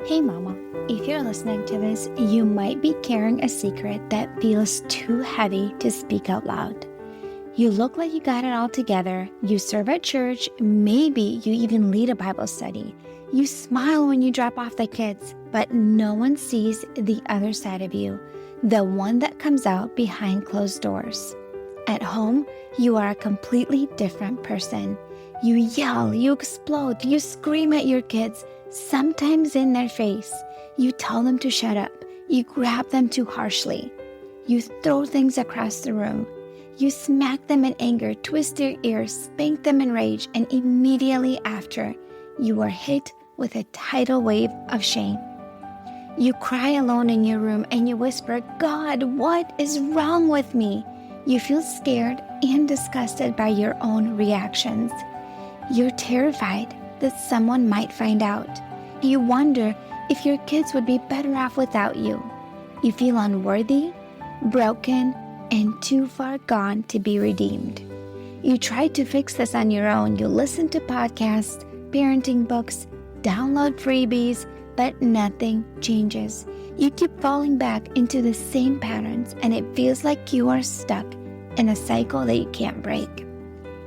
Hey mama, if you're listening to this, you might be carrying a secret that feels too heavy to speak out loud. You look like you got it all together, you serve at church, maybe you even lead a Bible study. You smile when you drop off the kids, but no one sees the other side of you, the one that comes out behind closed doors. At home, you are a completely different person. You yell, you explode, you scream at your kids, sometimes in their face. You tell them to shut up. You grab them too harshly. You throw things across the room. You smack them in anger, twist their ears, spank them in rage, and immediately after, you are hit with a tidal wave of shame. You cry alone in your room and you whisper, "God, what is wrong with me?" You feel scared and disgusted by your own reactions. You're terrified that someone might find out. You wonder if your kids would be better off without you. You feel unworthy, broken, and too far gone to be redeemed. You try to fix this on your own. You listen to podcasts, parenting books, download freebies, but nothing changes. You keep falling back into the same patterns, and it feels like you are stuck in a cycle that you can't break.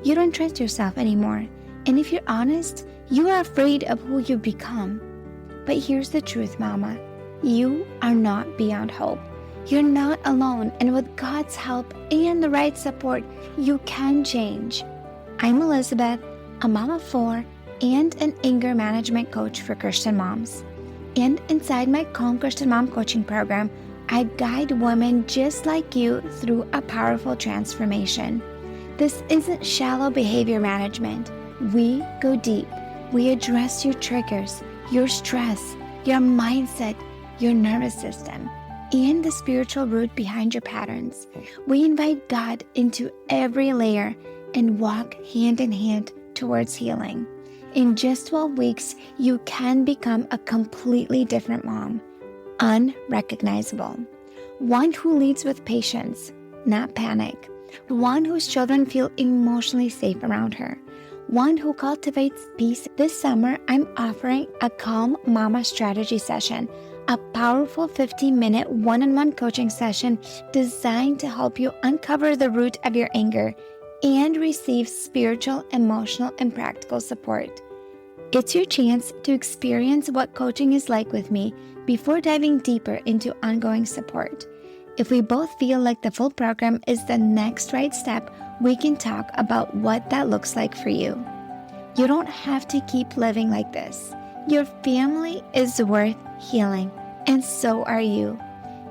You don't trust yourself anymore, and if you're honest, you are afraid of who you've become. But here's the truth, Mama. You are not beyond hope. You're not alone, and with God's help and the right support, you can change. I'm Elizabeth, a mom of 4 and an anger management coach for Christian moms. And inside my Calm Christian Mom coaching program, I guide women just like you through a powerful transformation. This isn't shallow behavior management. We go deep. We address your triggers, your stress, your mindset, your nervous system, and the spiritual root behind your patterns. We invite God into every layer and walk hand in hand towards healing. In just 12 weeks, you can become a completely different mom, unrecognizable. One who leads with patience, not panic. One whose children feel emotionally safe around her. One who cultivates peace. This summer, I'm offering a Calm Mama strategy session, a powerful 15-minute one-on-one coaching session designed to help you uncover the root of your anger and receive spiritual, emotional, and practical support. It's your chance to experience what coaching is like with me before diving deeper into ongoing support. If we both feel like the full program is the next right step, we can talk about what that looks like for you. You don't have to keep living like this. Your family is worth healing, and so are you.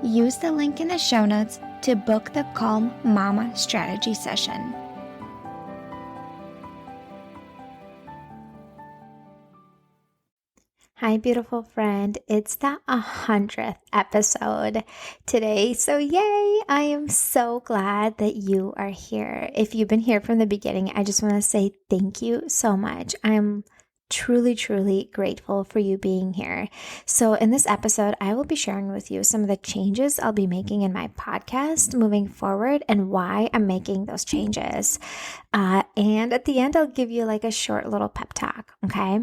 Use the link in the show notes to book the Calm Mama strategy session. Hi, beautiful friend. It's the 100th episode today. So yay! I am so glad that you are here. If you've been here from the beginning, I just want to say thank you so much. I'm truly, truly grateful for you being here. So in this episode, I will be sharing with you some of the changes I'll be making in my podcast moving forward and why I'm making those changes. And at the end, I'll give you like a short little pep talk. Okay.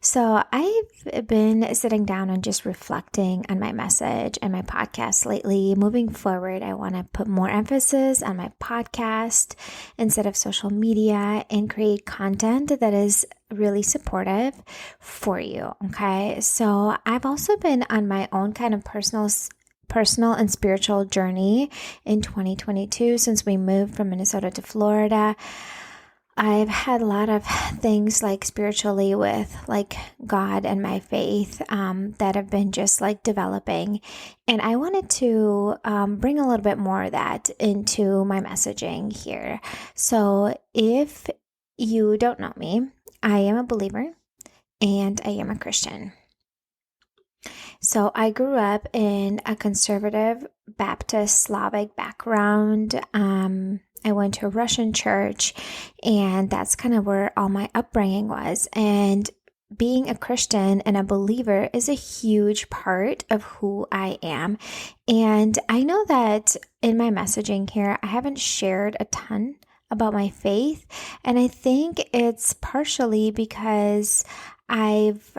So I've been sitting down and just reflecting on my message and my podcast lately. Moving forward, I want to put more emphasis on my podcast instead of social media and create content that is really supportive for you. Okay. So I've also been on my own kind of personal and spiritual journey in 2022 since we moved from Minnesota to Florida. I've had a lot of things like spiritually with like God and my faith that have been just like developing. And I wanted to bring a little bit more of that into my messaging here. So if you don't know me, I am a believer and I am a Christian. So I grew up in a conservative Baptist Slavic background. I went to a Russian church, and that's kind of where all my upbringing was. And being a Christian and a believer is a huge part of who I am. And I know that in my messaging here, I haven't shared a ton about my faith. And I think it's partially because I've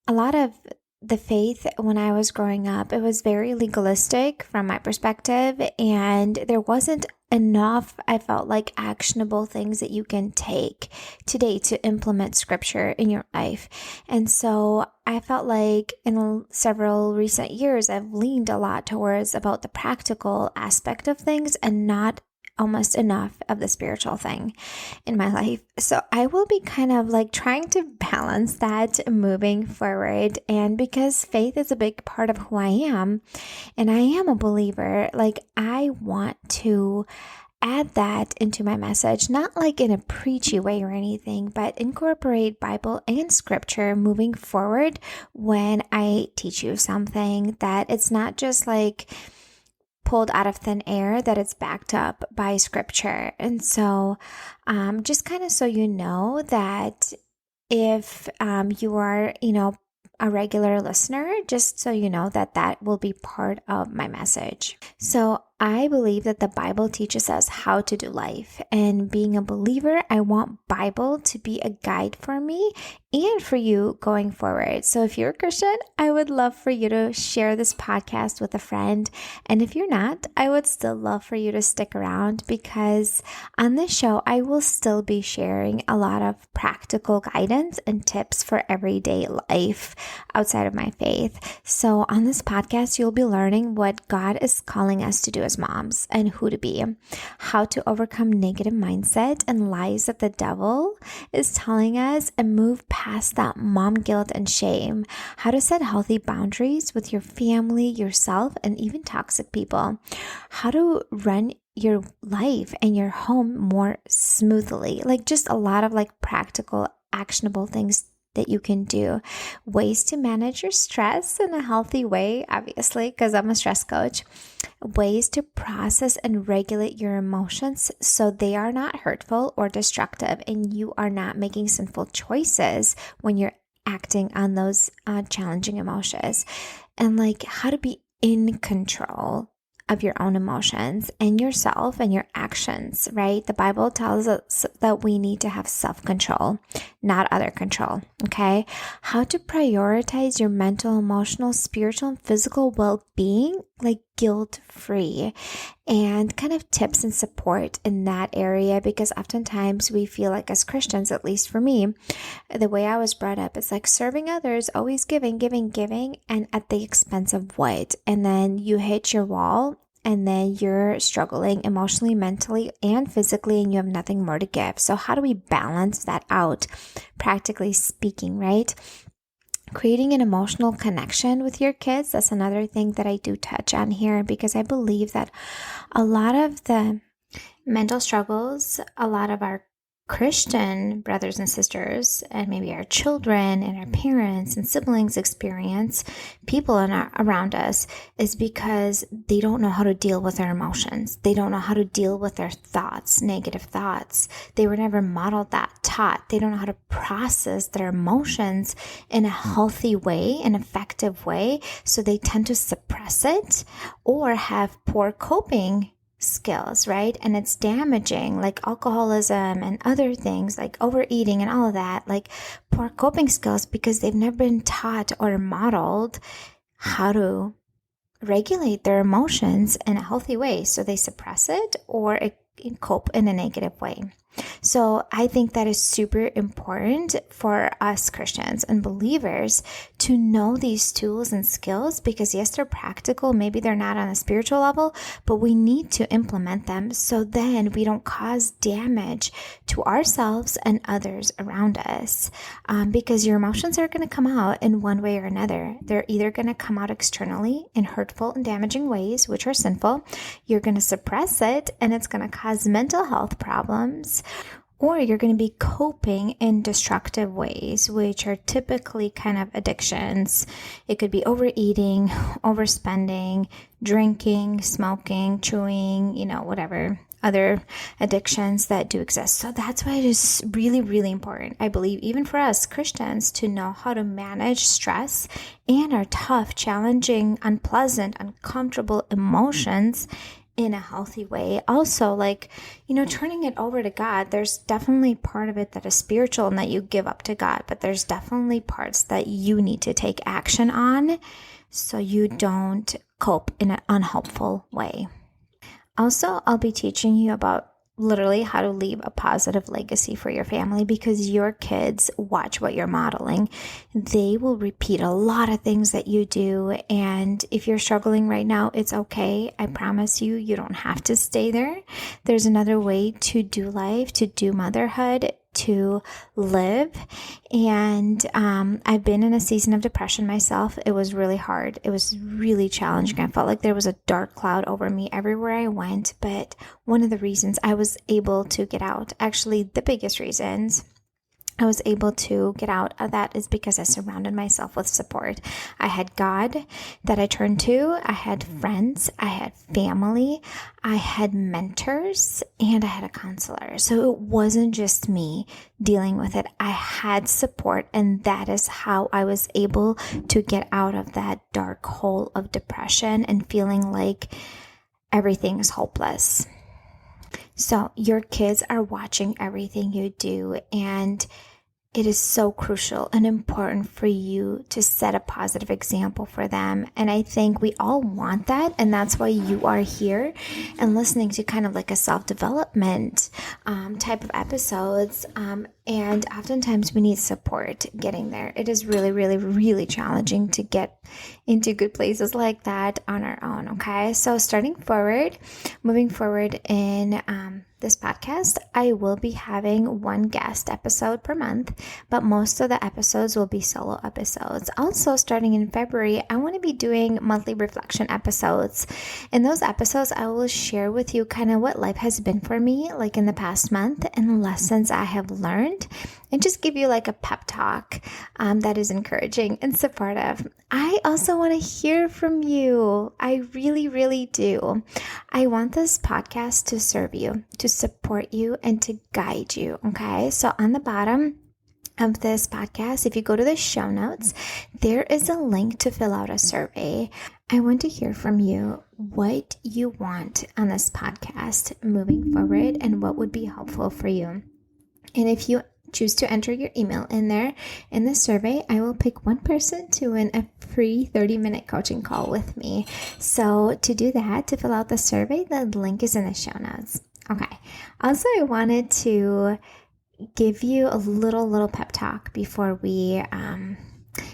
a lot of the faith when I was growing up, it was very legalistic from my perspective, and there wasn't enough, I felt like, actionable things that you can take today to implement scripture in your life. And so I felt like in several recent years, I've leaned a lot towards about the practical aspect of things and not almost enough of the spiritual thing in my life. So I will be kind of like trying to balance that moving forward. And because faith is a big part of who I am, and I am a believer, like I want to add that into my message, not like in a preachy way or anything, but incorporate Bible and scripture moving forward when I teach you something, that it's not just like pulled out of thin air, that it's backed up by scripture. And so just kind of so you know that if you are, a regular listener, just so you know that that will be part of my message. So I believe that the Bible teaches us how to do life. And being a believer, I want Bible to be a guide for me and for you going forward. So if you're a Christian, I would love for you to share this podcast with a friend. And if you're not, I would still love for you to stick around, because on this show, I will still be sharing a lot of practical guidance and tips for everyday life outside of my faith. So on this podcast, you'll be learning what God is calling us to do as moms and who to be, how to overcome negative mindset and lies that the devil is telling us and move past that mom guilt and shame, how to set healthy boundaries with your family, yourself, and even toxic people, how to run your life and your home more smoothly, like just a lot of like practical, actionable things that you can do, ways to manage your stress in a healthy way, obviously, because I'm a stress coach, ways to process and regulate your emotions so they are not hurtful or destructive, and you are not making sinful choices when you're acting on those challenging emotions, and like how to be in control of your own emotions and yourself and your actions, right? The Bible tells us that we need to have self-control, not other control, okay? How to prioritize your mental, emotional, spiritual, and physical well-being, like guilt-free, and kind of tips and support in that area, because oftentimes we feel like as Christians, at least for me, the way I was brought up, it's like serving others, always giving, giving, giving, and at the expense of what? And then you hit your wall, and then you're struggling emotionally, mentally, and physically, and you have nothing more to give. So how do we balance that out, practically speaking, right? Creating an emotional connection with your kids, that's another thing that I do touch on here, because I believe that a lot of the mental struggles, a lot of our Christian brothers and sisters, and maybe our children and our parents and siblings experience, people around us, is because they don't know how to deal with their emotions. They don't know how to deal with their thoughts, negative thoughts. They were never modeled that, taught. They don't know how to process their emotions in a healthy way, an effective way. So they tend to suppress it or have poor coping skills, right? And it's damaging, like alcoholism and other things like overeating and all of that, like poor coping skills, because they've never been taught or modeled how to regulate their emotions in a healthy way. So they suppress it or cope in a negative way. So I think that is super important for us Christians and believers to know these tools and skills, because yes, they're practical. Maybe they're not on a spiritual level, but we need to implement them so then we don't cause damage to ourselves and others around us. Because your emotions are going to come out in one way or another. They're either going to come out externally in hurtful and damaging ways, which are sinful. You're going to suppress it, and it's going to cause mental health problems. Or you're going to be coping in destructive ways, which are typically kind of addictions. It could be overeating, overspending, drinking, smoking, chewing, whatever other addictions that do exist. So that's why it is really, really important, I believe, even for us Christians, to know how to manage stress and our tough, challenging, unpleasant, uncomfortable emotions in a healthy way. Also, like, turning it over to God, there's definitely part of it that is spiritual and that you give up to God, but there's definitely parts that you need to take action on so you don't cope in an unhelpful way. Also, I'll be teaching you about literally how to leave a positive legacy for your family, because your kids watch what you're modeling. They will repeat a lot of things that you do. And if you're struggling right now, it's okay. I promise you, you don't have to stay there. There's another way to do life, to do motherhood, to live. And I've been in a season of depression myself. It was really hard. It was really challenging. I felt like there was a dark cloud over me everywhere I went. But one of the reasons I was able to get out, actually the biggest reasons I was able to get out of that, is because I surrounded myself with support. I had God that I turned to. I had friends. I had family. I had mentors, and I had a counselor. So it wasn't just me dealing with it. I had support, and that is how I was able to get out of that dark hole of depression and feeling like everything is hopeless. So your kids are watching everything you do, and it is so crucial and important for you to set a positive example for them. And I think we all want that. And that's why you are here and listening to kind of like a self-development type of episodes. And oftentimes we need support getting there. It is really, really, really challenging to get into good places like that on our own. Okay. So moving forward in this podcast, I will be having one guest episode per month, but most of the episodes will be solo episodes. Also, starting in February, I want to be doing monthly reflection episodes. In those episodes, I will share with you kind of what life has been for me, like in the past month, and lessons I have learned, and just give you like a pep talk that is encouraging and supportive. I also want to hear from you. I really, really do. I want this podcast to serve you, to support you, and to guide you. Okay. So on the bottom of this podcast, if you go to the show notes, there is a link to fill out a survey. I want to hear from you what you want on this podcast moving forward and what would be helpful for you. And if you choose to enter your email in there in the survey, I will pick one person to win a free 30-minute coaching call with me. So to do that, to fill out the survey, the link is in the show notes. Okay. Also, I wanted to give you a little pep talk before we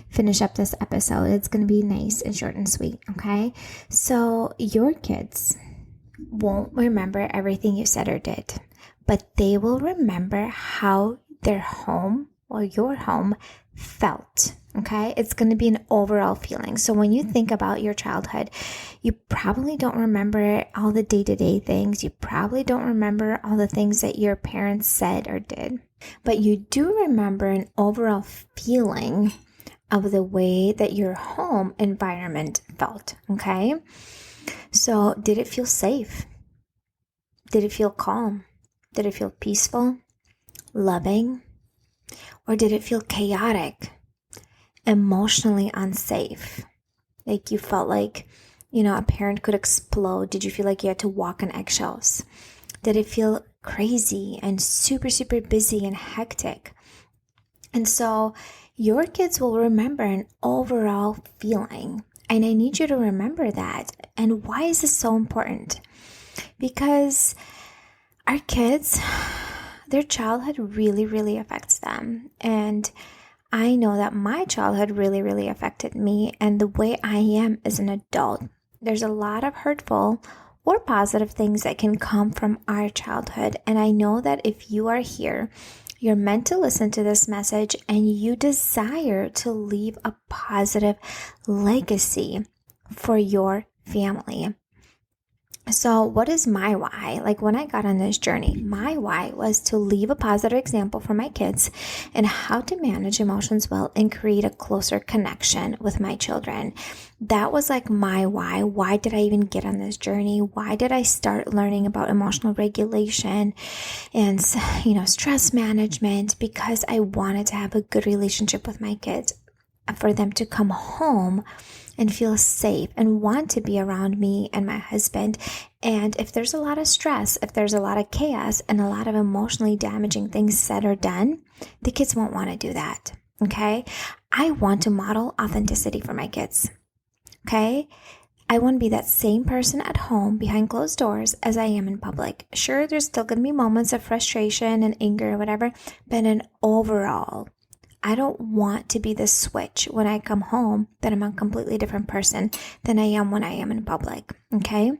finish up this episode. It's going to be nice and short and sweet. Okay. So your kids won't remember everything you said or did, but they will remember how their home or your home felt. Okay. It's going to be an overall feeling. So when you think about your childhood, you probably don't remember all the day-to-day things. You probably don't remember all the things that your parents said or did, but you do remember an overall feeling of the way that your home environment felt. Okay. So did it feel safe? Did it feel calm? Did it feel peaceful, loving, or did it feel chaotic, emotionally unsafe? Like you felt like, a parent could explode. Did you feel like you had to walk on eggshells? Did it feel crazy and super, super busy and hectic? And so your kids will remember an overall feeling. And I need you to remember that. And why is this so important? Because our kids, their childhood really, really affects them. And I know that my childhood really, really affected me and the way I am as an adult. There's a lot of hurtful or positive things that can come from our childhood. And I know that if you are here, you're meant to listen to this message and you desire to leave a positive legacy for your family. So what is my why? Like when I got on this journey, my why was to leave a positive example for my kids and how to manage emotions well and create a closer connection with my children. That was like my why. Why did I even get on this journey? Why did I start learning about emotional regulation and, stress management? Because I wanted to have a good relationship with my kids. for them to come home and feel safe and want to be around me and my husband. And if there's a lot of stress, if there's a lot of chaos and a lot of emotionally damaging things said or done, the kids won't want to do that. Okay? I want to model authenticity for my kids. Okay? I want to be that same person at home behind closed doors as I am in public. Sure, there's still going to be moments of frustration and anger or whatever, but in overall, I don't want to be the switch when I come home that I'm a completely different person than I am when I am in public, okay?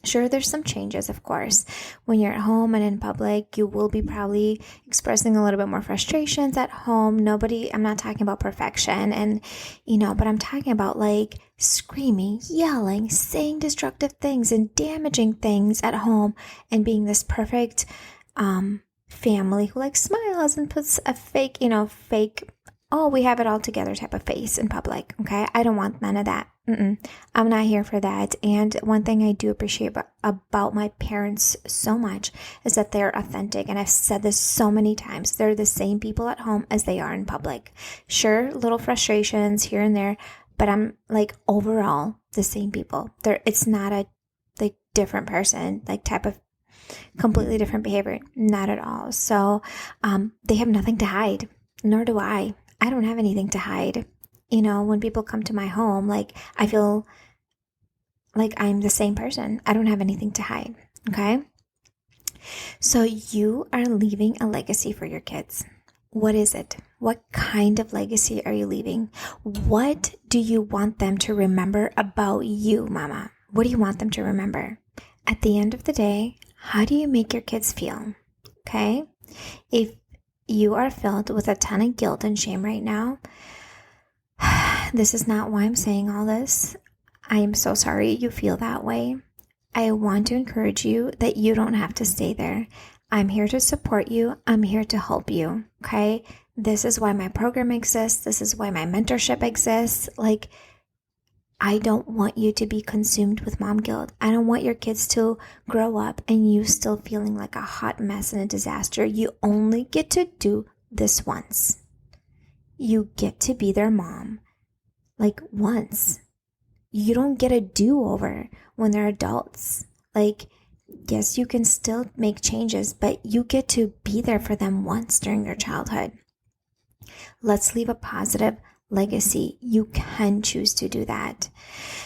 Sure, there's some changes, of course. When you're at home and in public, you will be probably expressing a little bit more frustrations at home. I'm not talking about perfection but I'm talking about like screaming, yelling, saying destructive things and damaging things at home and being this perfect, family who like smiles and puts a fake, oh, we have it all together type of face in public. Okay. I don't want none of that. I'm not here for that. And one thing I do appreciate about my parents so much is that they're authentic. And I've said this so many times. They're the same people at home as they are in public. Sure, little frustrations here and there, but I'm like overall the same people. It's not a like different person, like type of completely different behavior. Not at all. So they have nothing to hide, nor do I. I don't have anything to hide. When people come to my home, like I feel like I'm the same person. I don't have anything to hide. Okay. So you are leaving a legacy for your kids. What is it? What kind of legacy are you leaving? What do you want them to remember about you, Mama? What do you want them to remember? At the end of the day, how do you make your kids feel? Okay? If you are filled with a ton of guilt and shame right now, this is not why I'm saying all this. I am so sorry you feel that way. I want to encourage you that you don't have to stay there. I'm here to support you. I'm here to help you. Okay? This is why my program exists. This is why my mentorship exists. Like, I don't want you to be consumed with mom guilt. I don't want your kids to grow up and you still feeling like a hot mess and a disaster. You only get to do this once. You get to be their mom, like once. You don't get a do-over when they're adults. Like, yes, you can still make changes, but you get to be there for them once during their childhood. Let's leave a positive legacy. You can choose to do that.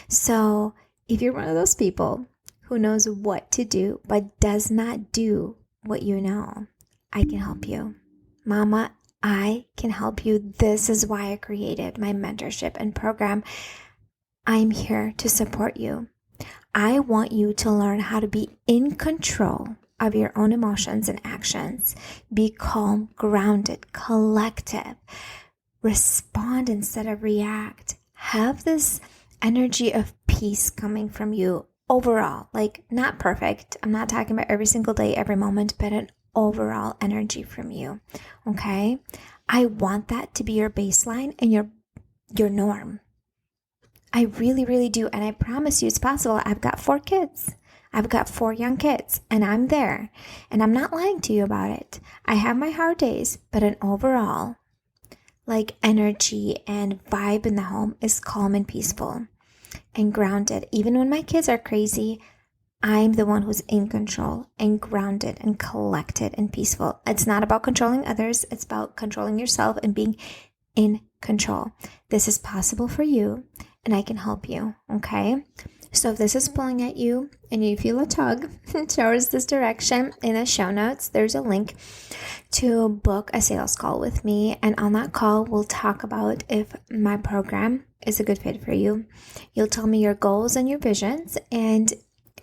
So if you're one of those people who knows what to do but does not do what you know, I can help you. Mama, I can help you. This is why I created my mentorship and program. I'm here to support you. I want you to learn how to be in control of your own emotions and actions. Be calm, grounded, collective. Respond instead of react. Have this energy of peace coming from you overall. Like, not perfect. I'm not talking about every single day, every moment, but an overall energy from you. Okay? I want that to be your baseline and your norm. I really, really do. And I promise you it's possible. I've got 4 kids. I've got 4 young kids and I'm there. And I'm not lying to you about it. I have my hard days, but an overall, like, energy and vibe in the home is calm and peaceful and grounded. Even when my kids are crazy, I'm the one who's in control and grounded and collected and peaceful. It's not about controlling others. It's about controlling yourself and being in control. This is possible for you and I can help you. Okay? So if this is pulling at you and you feel a tug towards this direction, in the show notes, there's a link to book a sales call with me. And on that call, we'll talk about if my program is a good fit for you. You'll tell me your goals and your visions. And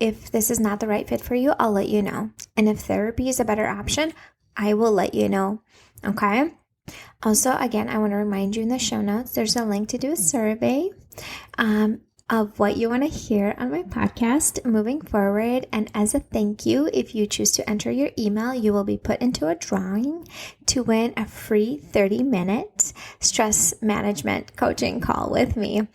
if this is not the right fit for you, I'll let you know. And if therapy is a better option, I will let you know. Okay? Also, again, I want to remind you in the show notes, there's a link to do a survey of what you want to hear on my podcast moving forward. And as a thank you, if you choose to enter your email, you will be put into a drawing to win a free 30-minute stress management coaching call with me.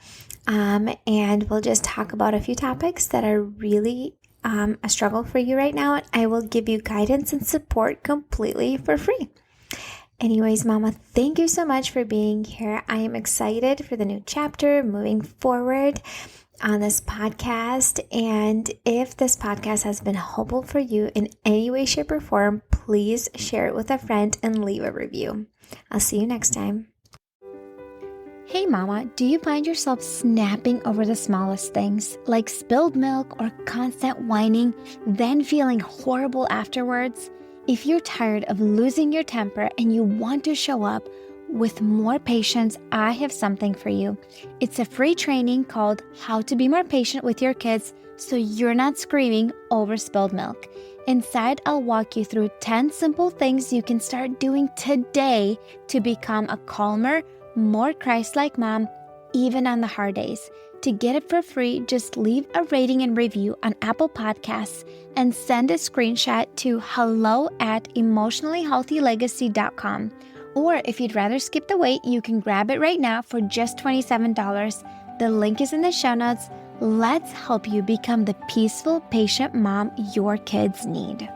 And we'll just talk about a few topics that are really a struggle for you right now. And I will give you guidance and support completely for free. Anyways, Mama, thank you so much for being here. I am excited for the new chapter moving forward on this podcast. And if this podcast has been helpful for you in any way, shape, or form, please share it with a friend and leave a review. I'll see you next time. Hey Mama, do you find yourself snapping over the smallest things, like spilled milk or constant whining, then feeling horrible afterwards? If you're tired of losing your temper and you want to show up with more patience, I have something for you. It's a free training called How to Be More Patient with Your Kids so you're not screaming over spilled milk. Inside, I'll walk you through 10 simple things you can start doing today to become a calmer, more Christ-like mom, even on the hard days. To get it for free, just leave a rating and review on Apple Podcasts and send a screenshot to hello@emotionallyhealthylegacy.com. Or if you'd rather skip the wait, you can grab it right now for just $27. The link is in the show notes. Let's help you become the peaceful, patient mom your kids need.